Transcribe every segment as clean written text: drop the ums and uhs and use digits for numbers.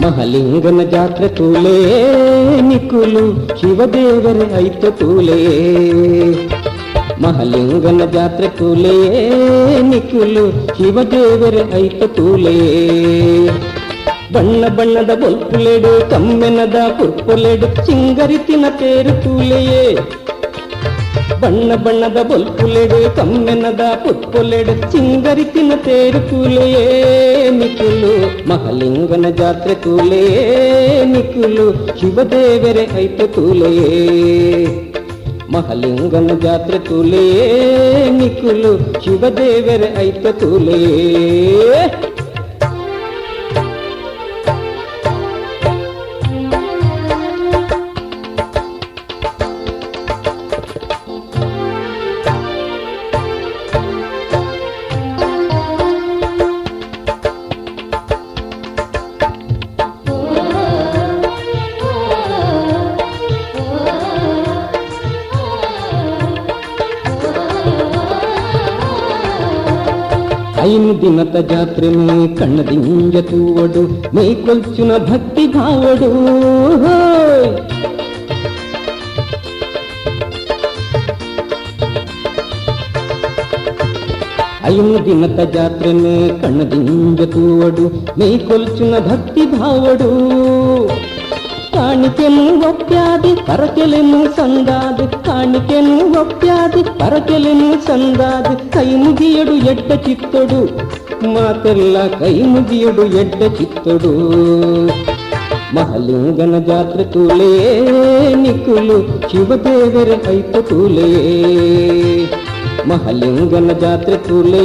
ಮಹಲಿಂಗನ ಜಾತ್ರೆ ತೂಲೇ ನಿಕ್ಕುಲು ಶಿವದೇವರೇ ಐತ ತೂಲೇ ಮಹಲಿಂಗನ ಜಾತ್ರೆ ತೂಲೇ ನಿಕ್ಕುಲು ಶಿವದೇವರೇ ಐತ ತೂಲೇ ಬಣ್ಣ ಬಣ್ಣದ ಬೊಲ್ಪುಲೆಡು ಕಮ್ಮೆನದ ಪುರ್ಪೊಲೆಡು ಚಿಂಗರಿತಿನ ತೇರು ತೂಲೆಯೇ ಬಣ್ಣ ಬಣ್ಣದ ಬೊಲ್ಪುಲೆಡು ಕಮ್ಮೆನದ ಪುರ್ಪೊಲೆಡು ಚಿಂಗರಿತಿನ ತೇರು ತೂಲೆಯೇ ನಿಕ್ಕುಲು ಮಹಲಿಂಗನ ಜಾತ್ರೆ ತೂಲೇ ನಿಕ್ಕುಲು ಶಿವದೇವರೇ ಐತ ತೂಲೆಯೇ ಮಹಲಿಂಗನ ಜಾತ್ರೆ ತೂಲೇ ನಿಕ್ಕುಲು ಶಿವದೇವರೇ ಐತ ತೂಲೆಯೇ ಐನು ದಿನದ ಜಾತ್ರೆ ಮೇ ಕಣ್ಣದಿಂಜ ತೂವಡು ಮೈ ಕೊಲ್ಚುನ ಭಕ್ತಿ ಭಾವಡು ಐನು ದಿನದ ಜಾತ್ರೆ ಮೇ ಕಣ್ಣದಿಂಜ ತೂವಡು ಮೈ ಕೊಲ್ಚುನ ಭಕ್ತಿ ಭಾವಡು ಕಾಣಿಕೆನು ಒಪ್ಪ್ಯಾದಿ ಪರಕೆಲೆನು ಸಂದಾದು ಕಾಣಿಕೆನು ಒಪ್ಪ್ಯಾದಿ ಪರಕೆಲೆನು ಸಂದಾದು ಕೈ ಮುಗಿಯಡು ಎಡ್ಡ ಚಿತ್ತೊಡು ಮಾತೆಲ್ಲ ಕೈ ಮುಗಿಯಡು ಎಡ್ಡ ಚಿತ್ತೊಡು ಮಹಲಿಂಗನ ಜಾತ್ರೆ ತೂಲೇ ನಿಕ್ಕುಲು ಶಿವದೇವರೇ ಐತ ತೂಲೇ ಮಹಲಿಂಗನ ಜಾತ್ರೆ ತೂಲೇ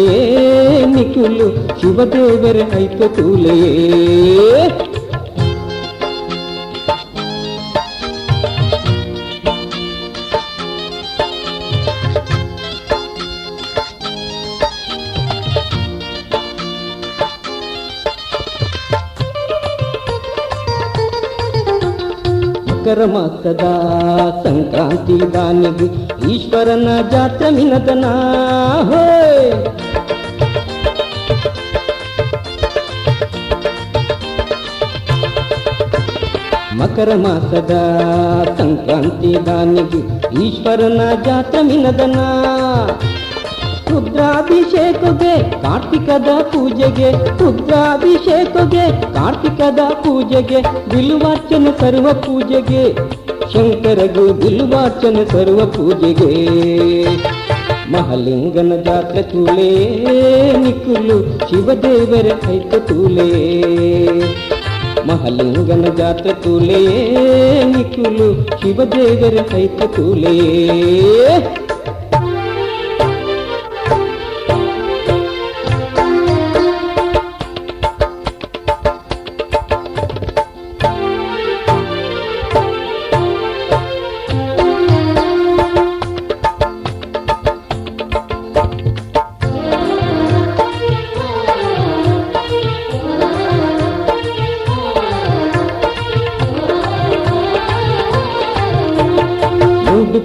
ನಿಕ್ಕುಲು ಶಿವದೇವರೇ ಐತ ತೂಲೇ ಮಕರ ಮಾಸದ ಸಂಕ್ರಾಂತಿ ದಾನಿಗೆ ಈಶ್ವರನ ಜಾತ್ರೆ ಮಿನದನ ಹೋಯ್ ಮಕರ ಮಾಸದ ಸಂಕ್ರಾಂತಿ ದಾನಿಗೆ ಈಶ್ವರನ ಜಾತ್ರೆ ಮಿನದನ ರುದ್ರಾಭಿಷೇಕಗೆ ಕಾರ್ತಿಕದ ಪೂಜೆಗೆ ರುದ್ರಾಭಿಷೇಕಗೆ ಕಾರ್ತಿಕದ ಪೂಜೆಗೆ ಬಿಲ್ವಾರ್ಚನೆ ಸರ್ವ ಪೂಜೆಗೆ ಶಂಕರಗೂ ಬಿಲ್ವಾರ್ಚನೆ ಸರ್ವ ಪೂಜೆಗೆ ಮಹಲಿಂಗನ ಜಾತ್ರೆ ತೂಲೇ ನಿಕ್ಕುಲು ಶಿವದೇವರೇ ಐತ ತೂಲೇ ಮಹಲಿಂಗನ ಜಾತ್ರೆ ತೂಲೇ ನಿಕ್ಕುಲು ಶಿವದೇವರೇ ಐತ ತೂಲೇ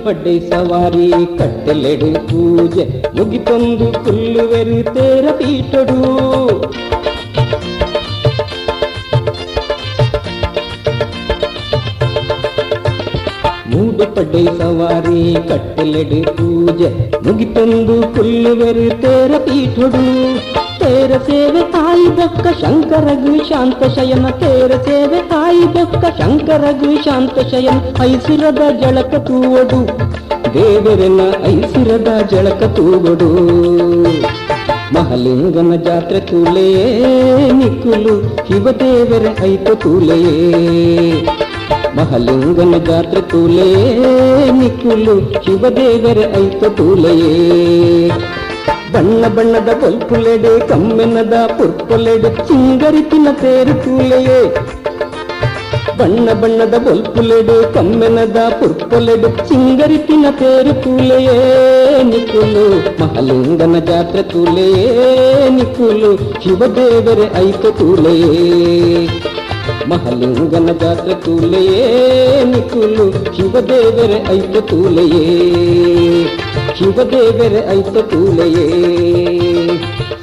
ಪಡ್ಡೆ ಸವಾರಿ ಕಟ್ಟೆಲೆಡು ಪೂಜೆ ಮುಗಿತೊಂದು ಕುಲ್ಲುವೆರು ತೇರ ಪೀಠಡು ಮೂಡು ಪಡ್ಡೆ ಸವಾರಿ ಕಟ್ಟೆಲೆಡು ಪೂಜೆ ಮುಗಿತೊಂದು ಕುಲ್ಲುವೆರು ತೇರ ಪೀಠಡು ತೇರ ಸೇವೆ ಆಯ್ದಕ್ಕ ಶಂಕರಗು ಶಾಂತ ಶಯನ ತೇರ ಸೇವೆ ಆಯ್ದಕ್ಕ ಶಂಕರಗು ಶಾಂತ ಶಯನ ಐಸಿರದ ಜಳಕ ತೂವಡು ದೇವರನ ಐಸಿರದ ಜಳಕ ತೂವಡು ಮಹಲಿಂಗನ ಜಾತ್ರೆ ತೂಲೇ ನಿಕ್ಕುಲು ಶಿವದೇವರೇ ಐತ ತೂಲೇ ಮಹಲಿಂಗನ ಜಾತ್ರೆ ತೂಲೇ ನಿಕ್ಕುಲು ಶಿವದೇವರೇ ಐತ ತೂಲೇ ಬಣ್ಣ ಬಣ್ಣದ ಬೊಲ್ಪುಲೆಡು ಕಮ್ಮೆನದ ಪುರ್ಪೊಲೆಡು ಚಿಂಗರಿತಿನ ತೇರು ತೂಲೆಯೇ ಬಣ್ಣ ಬಣ್ಣದ ಬೊಲ್ಪುಲೆಡು ಕಮ್ಮೆನದ ಪುರ್ಪೊಲೆಡು ಚಿಂಗರಿತಿನ ತೇರು ತೂಲೆಯೇ ನಿಕ್ಕುಲು ಮಹಲಿಂಗನ ಜಾತ್ರೆ ತೂಲೇ ನಿಕ್ಕುಲು ಶಿವದೇವರೇ ಐತ ತೂಲೇ ಮಹಲಿಂಗನ ಜಾತ್ರೆ ತೂಲೇ ನಿಕ್ಕುಲು ಶಿವದೇವರೇ ಐತ ತೂಲೇ ಶಿವದೇವರೇ ಐತ ತೂಲೆಯೇ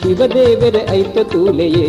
ಶಿವದೇವರೇ ಐತ ತೂಲೆಯೇ